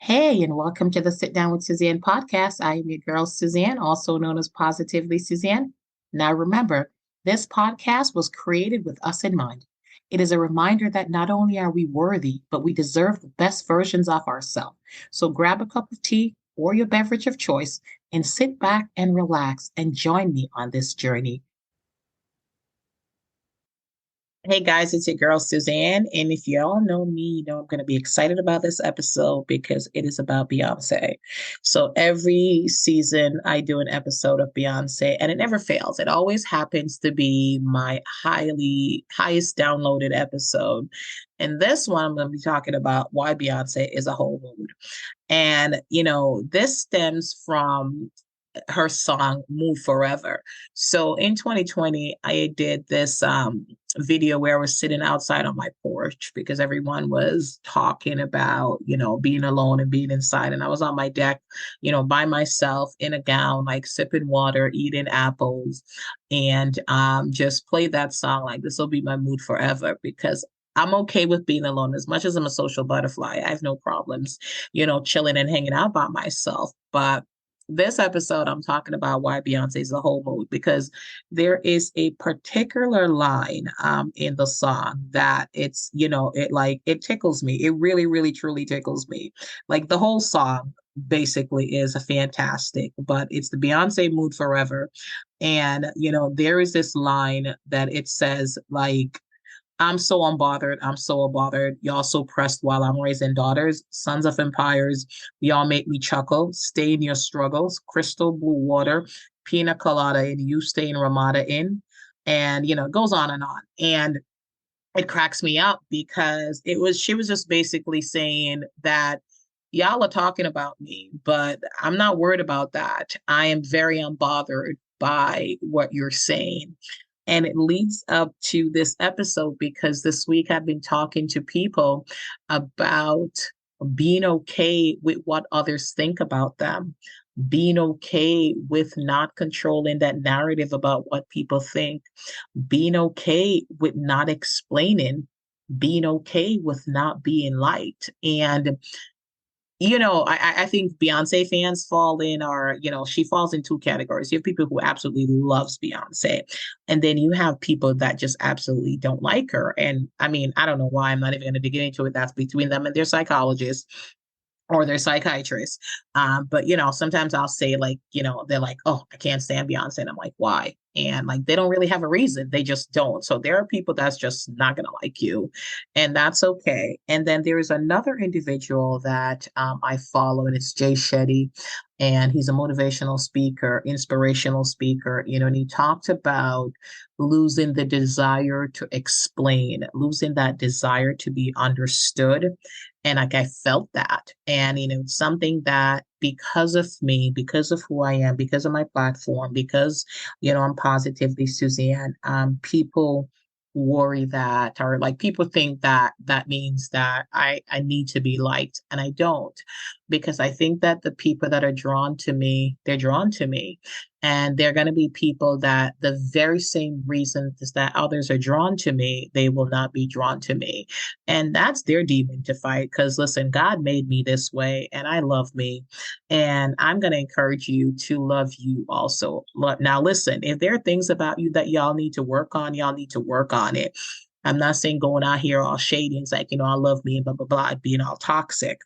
Hey, and welcome to the Sit Down with Suzanne podcast. I am your girl, Suzanne, also known as Positively Suzanne. Now, remember, this podcast was created with us in mind. It is a reminder that not only are we worthy, but we deserve the best versions of ourselves. So grab a cup of tea or your beverage of choice and sit back and relax and join me on this journey. Hey guys, it's your girl Suzanne. And if y'all know me, you know I'm going to be excited about this episode because it is about Beyonce. So every season, I do an episode of Beyonce and it never fails. It always happens to be my highest downloaded episode. And this one, I'm going to be talking about why Beyonce is a whole mood. And, this stems from her song Move Forever. So in 2020, I did this video where I was sitting outside on my porch because everyone was talking about, being alone and being inside. And I was on my deck, by myself in a gown, like sipping water, eating apples, and just play that song like this will be my mood forever because I'm okay with being alone. As much as I'm a social butterfly, I have no problems, chilling and hanging out by myself. But this episode, I'm talking about why Beyonce is the whole mood because there is a particular line in the song that it tickles me. It really, really, truly tickles me. Like the whole song basically is a fantastic, but it's the Beyonce mood forever. And, there is this line that it says like, I'm so unbothered. I'm so unbothered. Y'all so pressed while I'm raising daughters. Sons of empires. Y'all make me chuckle. Stay in your struggles. Crystal blue water. Pina colada. And you stay in Ramada Inn. And, it goes on and on. And it cracks me up because she was just basically saying that y'all are talking about me, but I'm not worried about that. I am very unbothered by what you're saying. And it leads up to this episode because this week I've been talking to people about being okay with what others think about them, being okay with not controlling that narrative about what people think, being okay with not explaining, being okay with not being liked. And I think Beyonce fans fall in, or, she falls in two categories. You have people who absolutely loves Beyonce, and then you have people that just absolutely don't like her. And I mean, I don't know why. I'm not even going to get into it. That's between them and their psychologists or their psychiatrist. But sometimes I'll say like, they're like, oh, I can't stand Beyonce. And I'm like, why? And like they don't really have a reason. They just don't. So there are people that's just not gonna like you. And that's okay. And then there is another individual that I follow, and it's Jay Shetty. And he's a motivational speaker, inspirational speaker, and he talked about losing the desire to explain, losing that desire to be understood. And like I felt that. And it's something that because of me, because of who I am, because of my platform, because I'm positively Suzanne, people worry that, or like people think that that means that I need to be liked, and I don't, because I think that the people that are drawn to me, they're drawn to me. And they're going to be people that the very same reasons that others are drawn to me, they will not be drawn to me. And that's their demon to fight. Because listen, God made me this way and I love me. And I'm going to encourage you to love you also. Now, listen, if there are things about you that y'all need to work on, y'all need to work on it. I'm not saying going out here all shady and it's like, I love me and blah, blah, blah, being all toxic.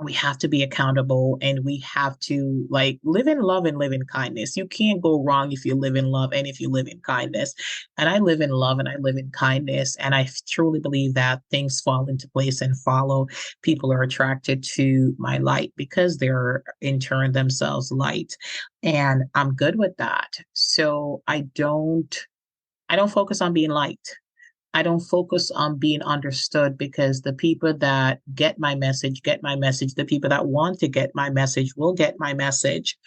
We have to be accountable, and we have to like live in love and live in kindness. You can't go wrong if you live in love and if you live in kindness. And I live in love and I live in kindness. And I truly believe that things fall into place and follow. People are attracted to my light because they're in turn themselves light. And I'm good with that. So I don't focus on being liked. I don't focus on being understood because the people that get my message get my message. The people that want to get my message will get my message.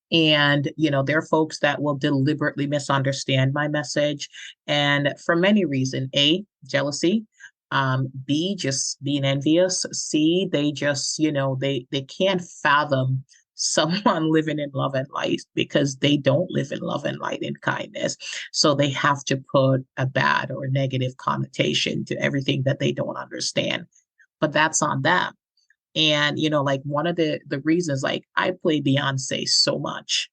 And, there are folks that will deliberately misunderstand my message. And for many reasons, A, jealousy, B, just being envious, C, they just, they can't fathom someone living in love and light because they don't live in love and light and kindness. So they have to put a bad or negative connotation to everything that they don't understand. But that's on them. And, like one of the reasons, like I play Beyonce so much.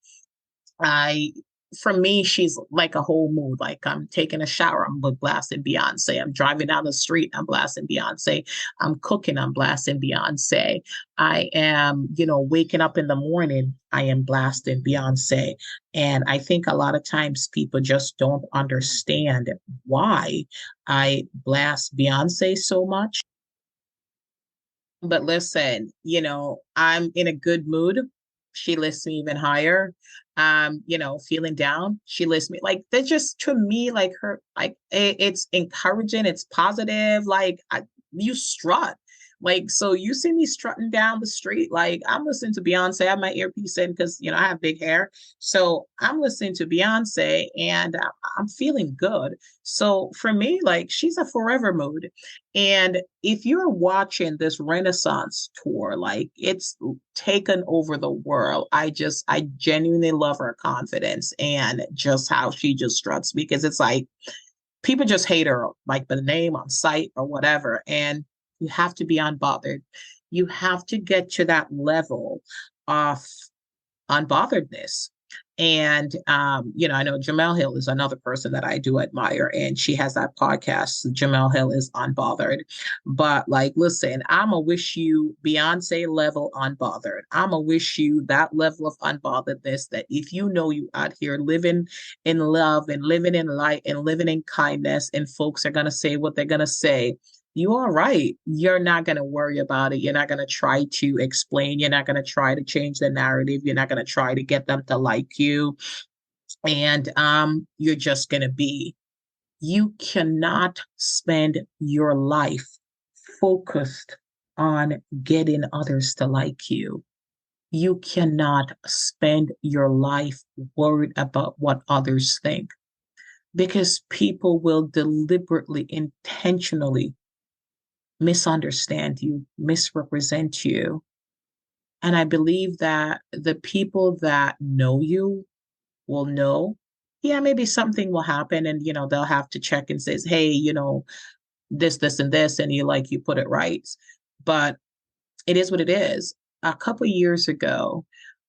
I For me, she's like a whole mood. Like I'm taking a shower, I'm blasting Beyonce. I'm driving down the street, I'm blasting Beyonce. I'm cooking, I'm blasting Beyonce. I am, waking up in the morning, I am blasting Beyonce. And I think a lot of times people just don't understand why I blast Beyonce so much. But listen, I'm in a good mood. She lifts me even higher. Feeling down, she lifts me. Like that's just to me, like her, like it's encouraging, it's positive. Like you strut. Like, so you see me strutting down the street, like I'm listening to Beyonce. I have my earpiece in because I have big hair. So I'm listening to Beyonce and I'm feeling good. So for me, like she's a forever mood. And if you're watching this Renaissance tour, like it's taken over the world. I genuinely love her confidence and just how she just struts because it's like people just hate her, like the name on site or whatever. And you have to be unbothered. You have to get to that level of unbotheredness. And I know Jamel Hill is another person that I do admire, and she has that podcast. Jamel Hill is unbothered. But like, listen, I'ma wish you Beyonce level unbothered. I'ma wish you that level of unbotheredness that if you out here living in love and living in light and living in kindness, and folks are gonna say what they're gonna say, you are right. You're not going to worry about it. You're not going to try to explain. You're not going to try to change the narrative. You're not going to try to get them to like you. And you're just going to be. You cannot spend your life focused on getting others to like you. You cannot spend your life worried about what others think because people will deliberately, intentionally misunderstand you, misrepresent you. And I believe that the people that know you will know, yeah, maybe something will happen and, they'll have to check and says, hey, this, and this, and you put it right. But it is what it is. A couple years ago,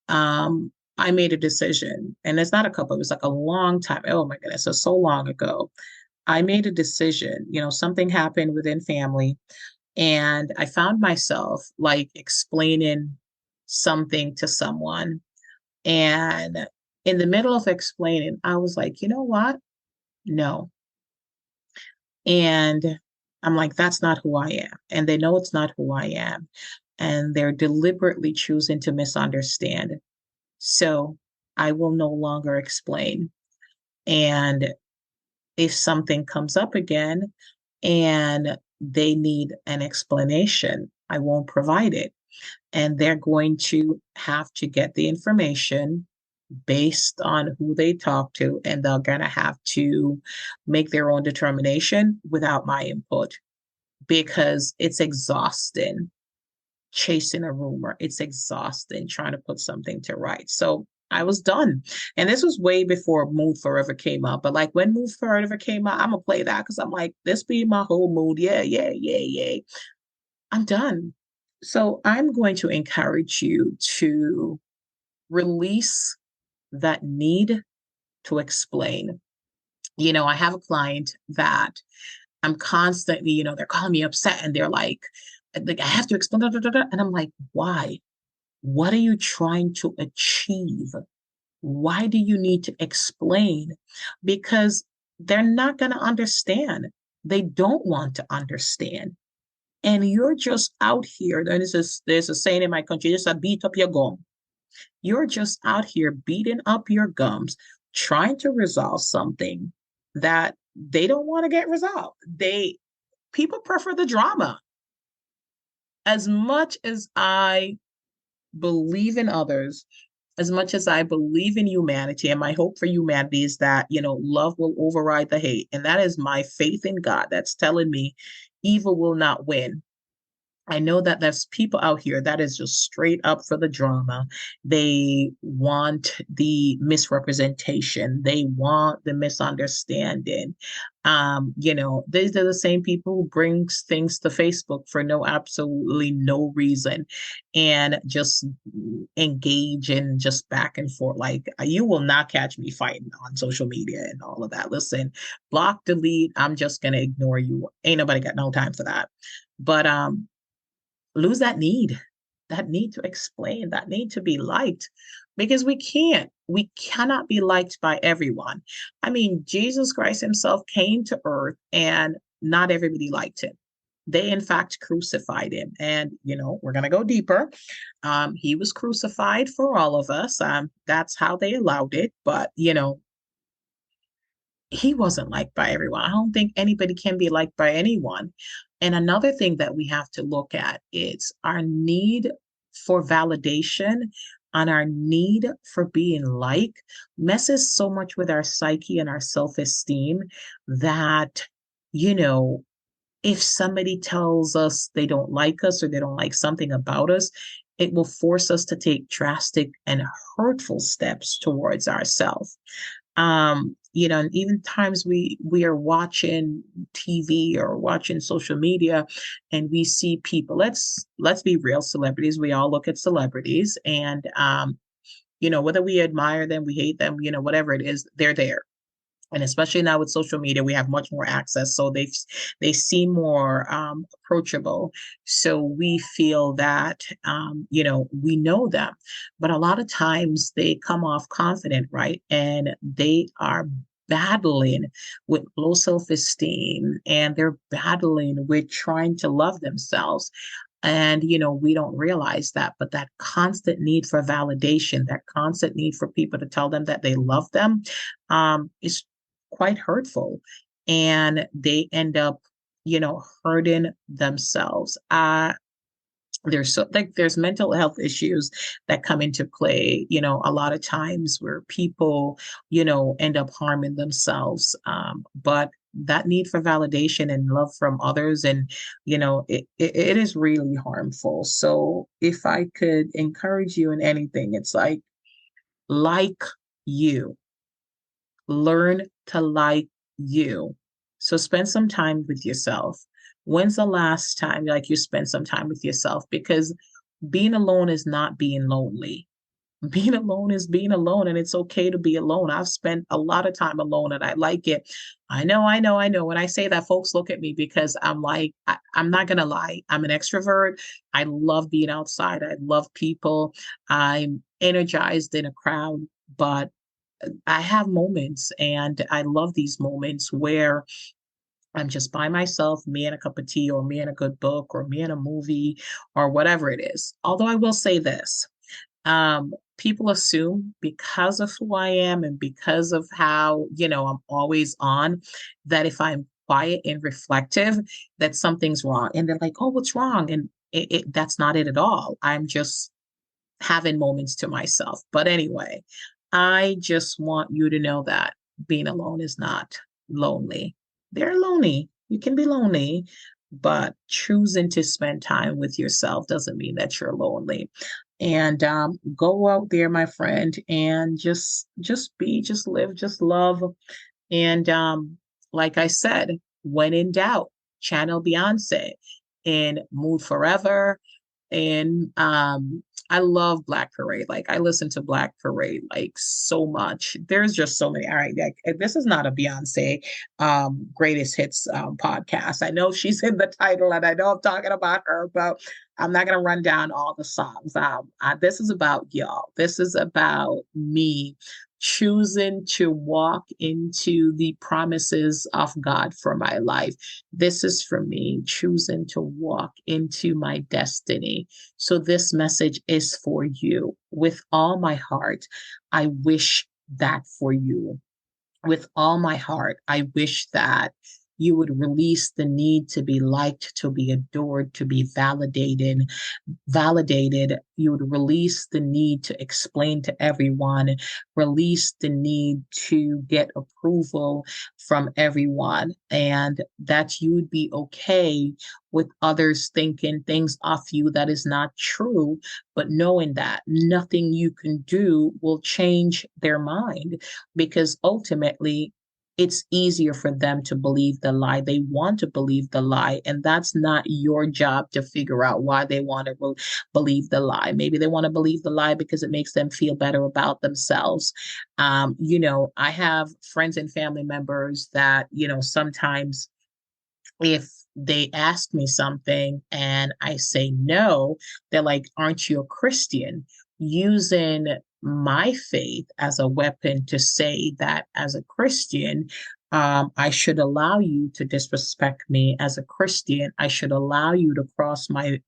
I made a decision, and it's not a couple, it was like a long time. Oh my goodness, so long ago. I made a decision, something happened within family. And I found myself like explaining something to someone. And in the middle of explaining, I was like, you know what? No. And I'm like, that's not who I am. And they know it's not who I am. And they're deliberately choosing to misunderstand. So I will no longer explain. And if something comes up again and they need an explanation, I won't provide it. And they're going to have to get the information based on who they talk to, and they're going to have to make their own determination without my input because it's exhausting chasing a rumor. It's exhausting trying to put something to right. So I was done. And this was way before Mood Forever came out. But like when Mood Forever came out, I'm going to play that because I'm like, this be my whole mood. Yeah, yeah, yeah, yeah. I'm done. So I'm going to encourage you to release that need to explain. I have a client that I'm constantly, they're calling me upset and they're like I have to explain, da, da, da, da. And I'm like, why? What are you trying to achieve? Why do you need to explain? Because they're not going to understand. They don't want to understand. And you're just out here. There's a saying in my country, just a beat up your gum. You're just out here beating up your gums, trying to resolve something that they don't want to get resolved. People prefer the drama. As much as I believe in others, as much as I believe in humanity, and my hope for humanity is that, love will override the hate. And that is my faith in God that's telling me evil will not win. I know that there's people out here that is just straight up for the drama. They want the misrepresentation. They want the misunderstanding. These are the same people who brings things to Facebook for no absolutely no reason and just engage in just back and forth. Like you will not catch me fighting on social media and all of that. Listen, block, delete. I'm just gonna ignore you. Ain't nobody got no time for that. But lose that need to explain, that need to be liked, because we cannot be liked by everyone. I mean, Jesus Christ himself came to earth and not everybody liked him. They in fact crucified him, and we're going to go deeper. He was crucified for all of us. That's how they allowed it, but he wasn't liked by everyone. I don't think anybody can be liked by anyone. And another thing that we have to look at is our need for validation and our need for being liked messes so much with our psyche and our self-esteem that, you know, if somebody tells us they don't like us or they don't like something about us, it will force us to take drastic and hurtful steps towards ourselves. And even times we are watching TV or watching social media and we see people, let's be real, celebrities. We all look at celebrities and whether we admire them, we hate them, whatever it is, they're there. And especially now with social media, we have much more access, so they seem more approachable. So we feel that we know them, but a lot of times they come off confident, right? And they are battling with low self-esteem, and they're battling with trying to love themselves. And, we don't realize that, but that constant need for validation, that constant need for people to tell them that they love them, is quite hurtful. And they end up, hurting themselves. There's mental health issues that come into play, a lot of times where people, end up harming themselves. But that need for validation and love from others, and it is really harmful. So if I could encourage you in anything, it's like you learn to like you. So spend some time with yourself. When's the last time you spent some time with yourself? Because being alone is not being lonely. Being alone is being alone, and it's okay to be alone. I've spent a lot of time alone and I like it. I know. When I say that, folks look at me because I'm not going to lie. I'm an extrovert. I love being outside. I love people. I'm energized in a crowd, but I have moments, and I love these moments where I'm just by myself, me and a cup of tea, or me and a good book, or me and a movie, or whatever it is. Although I will say this, people assume because of who I am and because of how, I'm always on, that if I'm quiet and reflective, that something's wrong. And they're like, oh, what's wrong? And that's not it at all. I'm just having moments to myself. But anyway, I just want you to know that being alone is not lonely. They're lonely. You can be lonely, but choosing to spend time with yourself doesn't mean that you're lonely. And go out there, my friend, and just live, just love. And like I said, when in doubt, channel Beyonce in Mood Forever. And I love Black Parade. Like I listen to Black Parade like so much. There's just so many. All right, this is not a Beyonce greatest hits podcast. I know she's in the title, and I know I'm talking about her, but I'm not gonna run down all the songs. This is about y'all. This is about me choosing to walk into the promises of God for my life. This is for me choosing to walk into my destiny. So this message is for you. With all my heart, I wish that for you. With all my heart, I wish that You would release the need to be liked, to be adored, to be validated. You would release the need to explain to everyone, release the need to get approval from everyone, and that you would be okay with others thinking things of you that is not true, but knowing that nothing you can do will change their mind, because ultimately it's easier for them to believe the lie. They want to believe the lie, and that's not your job to figure out why they want to believe the lie. Maybe they want to believe the lie because it makes them feel better about themselves. I have friends and family members that, sometimes if they ask me something and I say no, they're like, "Aren't you a Christian?" Using my faith as a weapon to say that as a Christian, I should allow you to disrespect me as a Christian. I should allow you to cross my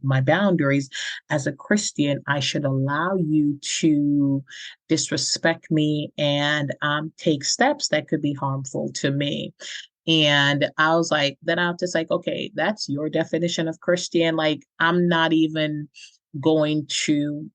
boundaries as a Christian. I should allow you to disrespect me and take steps that could be harmful to me. And I was like, then I was just like, okay, that's your definition of Christian. Like, I'm not even going to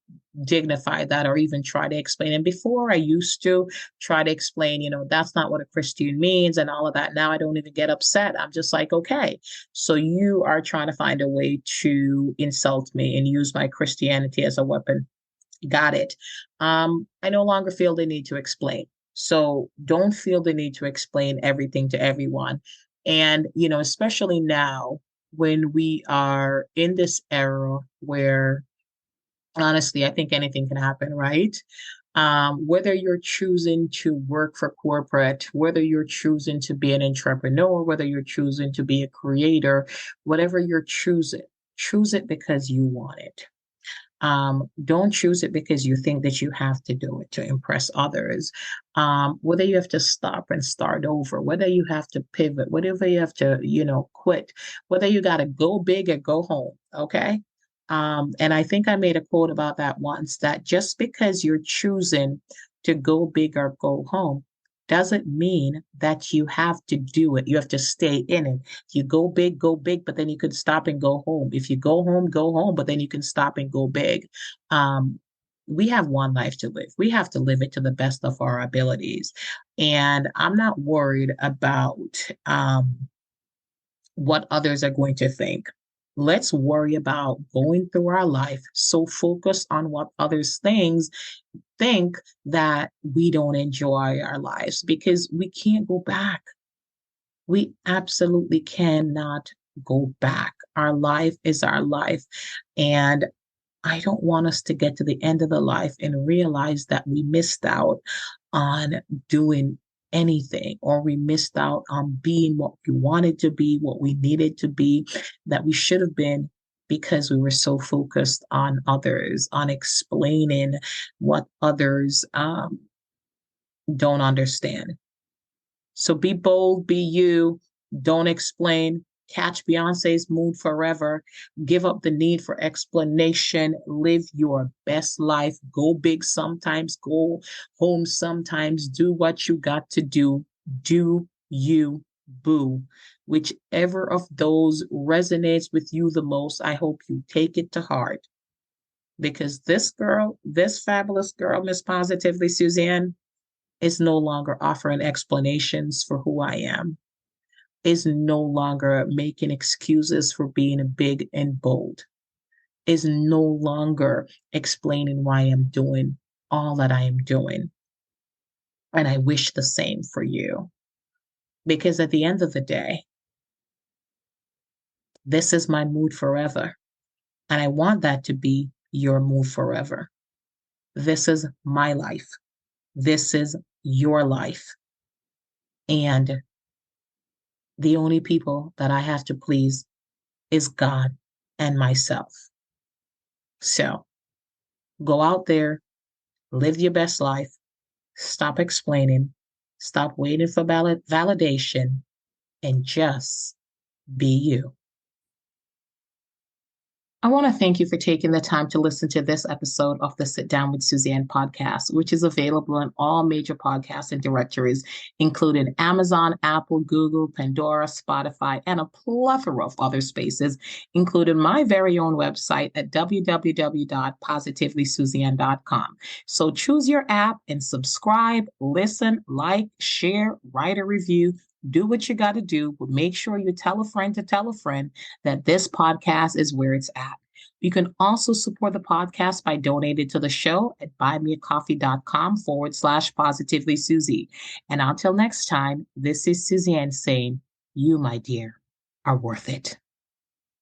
dignify that or even try to explain. And before I used to try to explain, that's not what a Christian means and all of that. Now I don't even get upset. I'm just like, okay, so you are trying to find a way to insult me and use my Christianity as a weapon. Got it. I no longer feel the need to explain. So don't feel the need to explain everything to everyone. And, especially now when we are in this era where honestly, I think anything can happen, right? Whether you're choosing to work for corporate, whether you're choosing to be an entrepreneur, whether you're choosing to be a creator, whatever you're choose it because you want it. Don't choose it because you think that you have to do it to impress others. Whether you have to stop and start over, whether you have to pivot, whatever you have to, quit, whether you got to go big or go home. Okay. And I think I made a quote about that once, that just because you're choosing to go big or go home doesn't mean that you have to do it. You have to stay in it. If you go big, but then you can stop and go home. If you go home, but then you can stop and go big. Um, we have one life to live. We have to live it to the best of our abilities. And I'm not worried about what others are going to think. Let's worry about going through our life so focused on what others think that we don't enjoy our lives, because we can't go back. We absolutely cannot go back. Our life is our life. And I don't want us to get to the end of the life and realize that we missed out on doing anything, or we missed out on being what we wanted to be, what we needed to be, that we should have been, because we were so focused on others, on explaining what others don't understand. So be bold, be you, don't explain. Catch Beyonce's mood forever. Give up the need for explanation. Live your best life. Go big sometimes, go home sometimes. Do what you got to do. Do you, boo. Whichever of those resonates with you the most, I hope you take it to heart. Because this girl, this fabulous girl, Miss Positively Suzanne, is no longer offering explanations for who I am, is no longer making excuses for being big and bold, is no longer explaining why I'm doing all that I am doing. And I wish the same for you, because at the end of the day, this is my mood forever. And I want that to be your mood forever. This is my life. This is your life. And the only people that I have to please is God and myself. So go out there, live your best life, stop explaining, stop waiting for validation, and just be you. I want to thank you for taking the time to listen to this episode of the Sit Down with Suzanne podcast, which is available in all major podcasts and directories, including Amazon, Apple, Google, Pandora, Spotify, and a plethora of other spaces, including my very own website at www.positivelysuzanne.com. So choose your app and subscribe, listen, like, share, write a review. Do what you got to do, but make sure you tell a friend to tell a friend that this podcast is where it's at. You can also support the podcast by donating to the show at buymeacoffee.com/positively Susie. And until next time, this is Suzanne saying, you, my dear, are worth it.